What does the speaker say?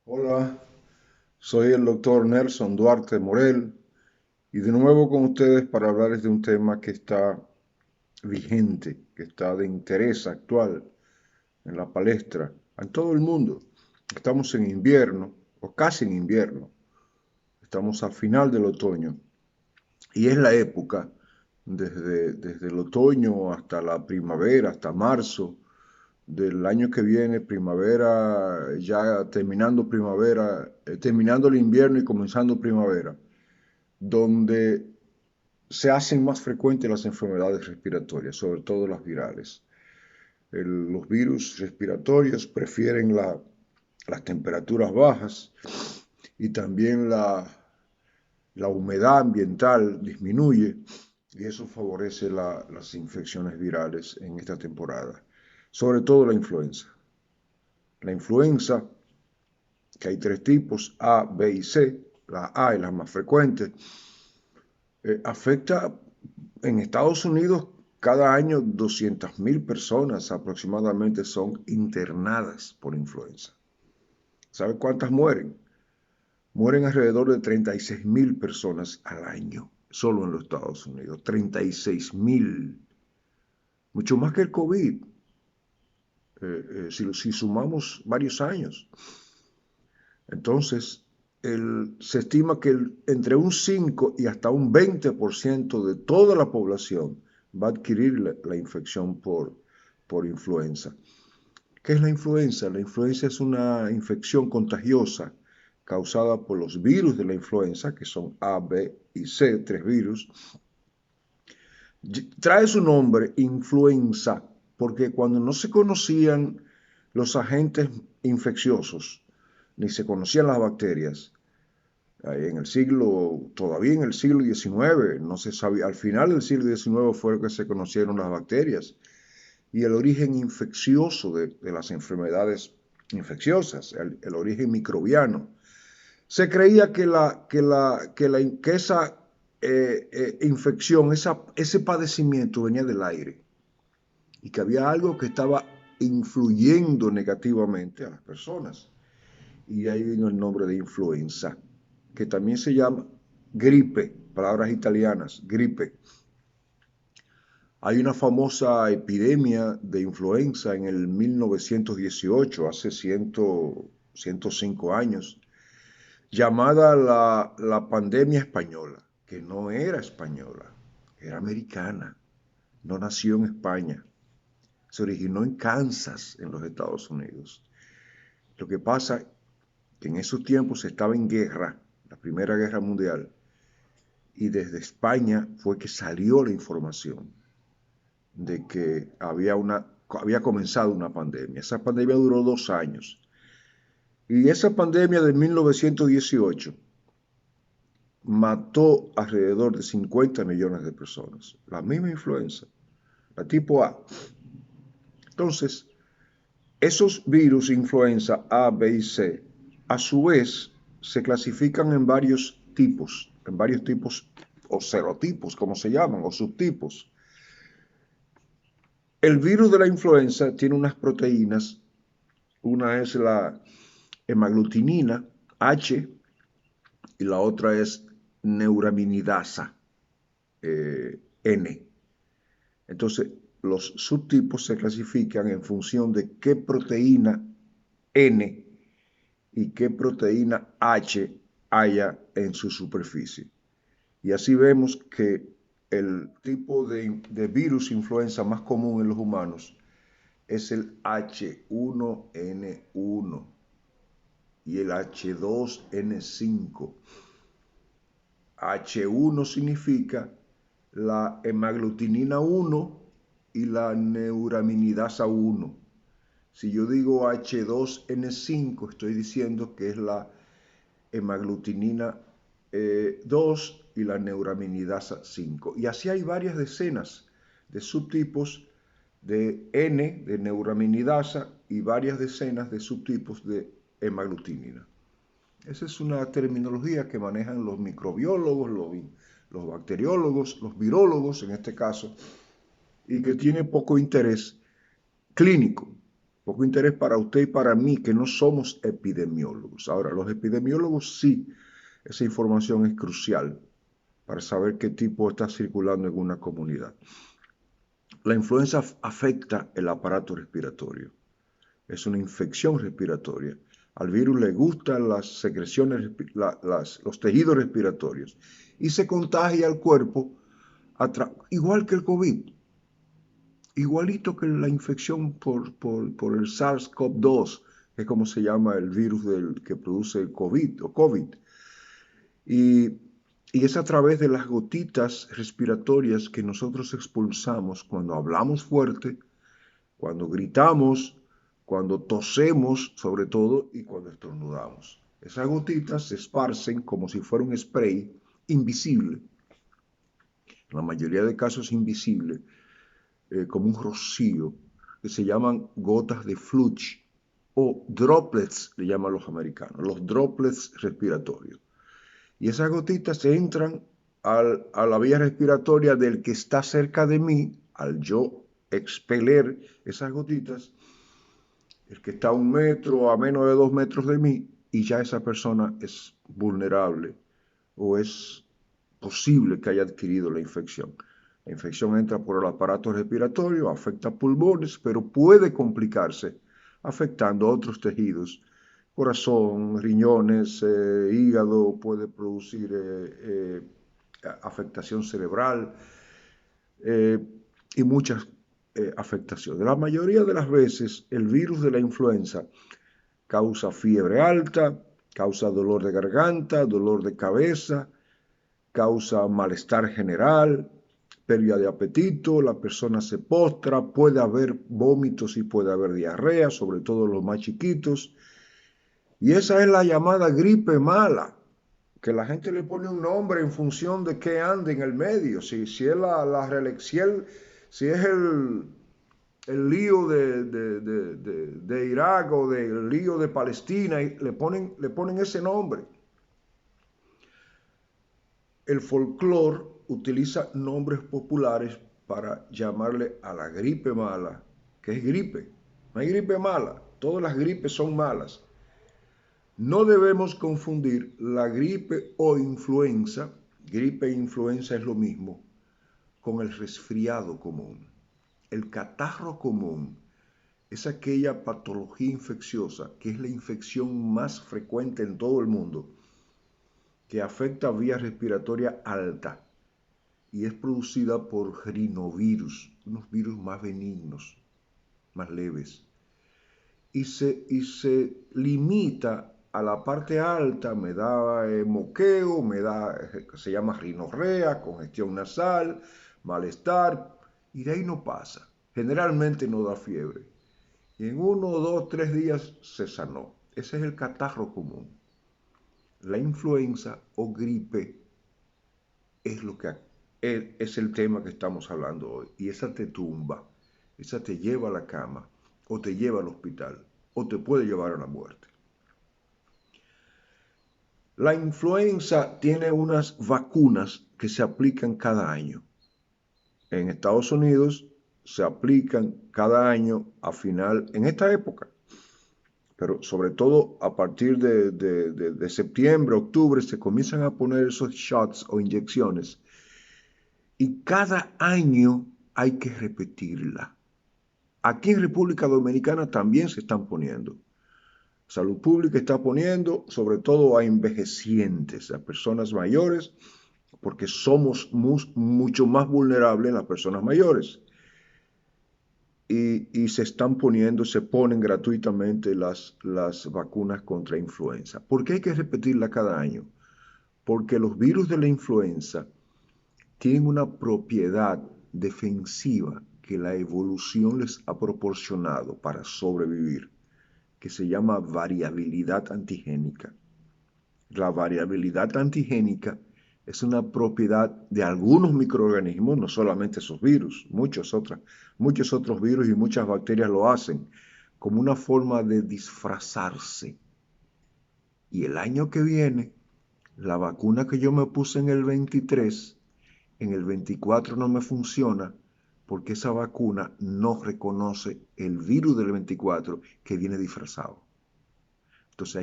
Hola, soy el doctor Nelson Duarte Morel y de nuevo con ustedes para hablarles de un tema que está vigente, que está de interés actual en la palestra, en todo el mundo. Estamos en invierno, o casi en invierno, estamos al final del otoño y es la época, desde el otoño hasta la primavera, hasta marzo del año que viene, primavera, ya terminando primavera, terminando el invierno y comenzando primavera, donde se hacen más frecuentes las enfermedades respiratorias, sobre todo las virales. Los virus respiratorios prefieren las temperaturas bajas y también la humedad ambiental disminuye y eso favorece las infecciones virales en esta temporada, sobre todo la influenza. La influenza, que hay tres tipos, A, B y C, la A es la más frecuente, afecta en Estados Unidos cada año 200.000 personas aproximadamente son internadas por influenza. ¿Sabe cuántas mueren? Mueren alrededor de 36.000 personas al año, solo en los Estados Unidos. 36.000, mucho más que el COVID, si sumamos varios años. Entonces, se estima que entre un 5 y hasta un 20% de toda la población va a adquirir la infección por influenza. ¿Qué es la influenza? La influenza es una infección contagiosa causada por los virus de la influenza, que son A, B y C, tres virus. Trae su nombre, influenza, porque cuando no se conocían los agentes infecciosos, ni se conocían las bacterias, todavía en el siglo XIX, no se sabía, al final del siglo XIX fue que se conocieron las bacterias y el origen infeccioso de las enfermedades infecciosas, el origen microbiano. Se creía que esa infección, ese padecimiento venía del aire y que había algo que estaba influyendo negativamente a las personas. Y ahí vino el nombre de influenza, que también se llama gripe, palabras italianas, gripe. Hay una famosa epidemia de influenza en el 1918, hace 105 años, llamada la pandemia española, que no era española, era americana, no nació en España, se originó en Kansas, en los Estados Unidos. Lo que pasa es que en esos tiempos se estaba en guerra, la Primera Guerra Mundial, y desde España fue que salió la información de que había comenzado una pandemia. Esa pandemia duró 2 años. Y esa pandemia de 1918 mató alrededor de 50 millones de personas. La misma influenza, la tipo A. Entonces, esos virus influenza A, B y C, a su vez, se clasifican en varios tipos o serotipos, como se llaman, o subtipos. El virus de la influenza tiene unas proteínas, una es la hemaglutinina, H, y la otra es neuraminidasa, N. Entonces, los subtipos se clasifican en función de qué proteína N y qué proteína H haya en su superficie. Y así vemos que el tipo de virus influenza más común en los humanos es el H1N1 y el H2N5. H1 significa la hemaglutinina 1 y la neuraminidasa 1. Si yo digo H2N5, estoy diciendo que es la hemaglutinina 2 y la neuraminidasa 5. Y así hay varias decenas de subtipos de N, de neuraminidasa, y varias decenas de subtipos de hemaglutinina. Esa es una terminología que manejan los microbiólogos, los bacteriólogos, los virólogos en este caso, y que tiene poco interés clínico. Poco interés para usted y para mí, que no somos epidemiólogos. Ahora, los epidemiólogos sí, esa información es crucial para saber qué tipo está circulando en una comunidad. La influenza afecta el aparato respiratorio. Es una infección respiratoria. Al virus le gustan las secreciones, los tejidos respiratorios y se contagia al cuerpo igual que el COVID, igualito que la infección por el SARS-CoV-2, que es como se llama el virus que produce el COVID o COVID. Y, y es a través de las gotitas respiratorias que nosotros expulsamos cuando hablamos fuerte, cuando gritamos, cuando tosemos sobre todo y cuando estornudamos. Esas gotitas se esparcen como si fuera un spray invisible, en la mayoría de casos invisible, como un rocío, que se llaman gotas de Fluch o droplets, le llaman los americanos, los droplets respiratorios. Y esas gotitas entran a la vía respiratoria del que está cerca de mí, al yo expeler esas gotitas, el que está a 1 metro o a menos de 2 metros de mí, y ya esa persona es vulnerable o es posible que haya adquirido la infección. La infección entra por el aparato respiratorio, afecta pulmones, pero puede complicarse afectando otros tejidos, corazón, riñones, hígado, puede producir afectación cerebral eh, y muchas afectaciones. La mayoría de las veces el virus de la influenza causa fiebre alta, causa dolor de garganta, dolor de cabeza, causa malestar general, pérdida de apetito, la persona se postra, puede haber vómitos y puede haber diarrea, sobre todo los más chiquitos. Y esa es la llamada gripe mala, que la gente le pone un nombre en función de qué anda en el medio. Si es la reelección, si es el lío de Irak o del lío de Palestina, y le ponen ese nombre. El folclore utiliza nombres populares para llamarle a la gripe mala, que es gripe. No hay gripe mala, todas las gripes son malas. No debemos confundir la gripe o influenza, gripe e influenza es lo mismo, con el resfriado común. El catarro común es aquella patología infecciosa que es la infección más frecuente en todo el mundo, que afecta vía respiratoria alta y es producida por rinovirus, unos virus más benignos, más leves. Y se limita a la parte alta, me da moqueo, se llama rinorrea, congestión nasal, malestar, y de ahí no pasa. Generalmente no da fiebre. Y en 1, 2, 3 días se sanó. Ese es el catarro común. La influenza o gripe es lo que es el tema que estamos hablando hoy. Y esa te tumba, esa te lleva a la cama, o te lleva al hospital, o te puede llevar a la muerte. La influenza tiene unas vacunas que se aplican cada año. En Estados Unidos se aplican cada año en esta época, pero sobre todo a partir de septiembre, octubre, se comienzan a poner esos shots o inyecciones y cada año hay que repetirla. Aquí en República Dominicana también se están poniendo. Salud Pública está poniendo sobre todo a envejecientes, a personas mayores, porque somos mucho más vulnerables las personas mayores. Y se ponen gratuitamente las vacunas contra influenza. ¿Por qué hay que repetirla cada año? Porque los virus de la influenza tienen una propiedad defensiva que la evolución les ha proporcionado para sobrevivir, que se llama variabilidad antigénica. La variabilidad antigénica es una propiedad de algunos microorganismos, no solamente esos virus, muchos otros virus y muchas bacterias lo hacen, como una forma de disfrazarse. Y el año que viene, la vacuna que yo me puse en el 23, en el 24 no me funciona, porque esa vacuna no reconoce el virus del 24 que viene disfrazado. Entonces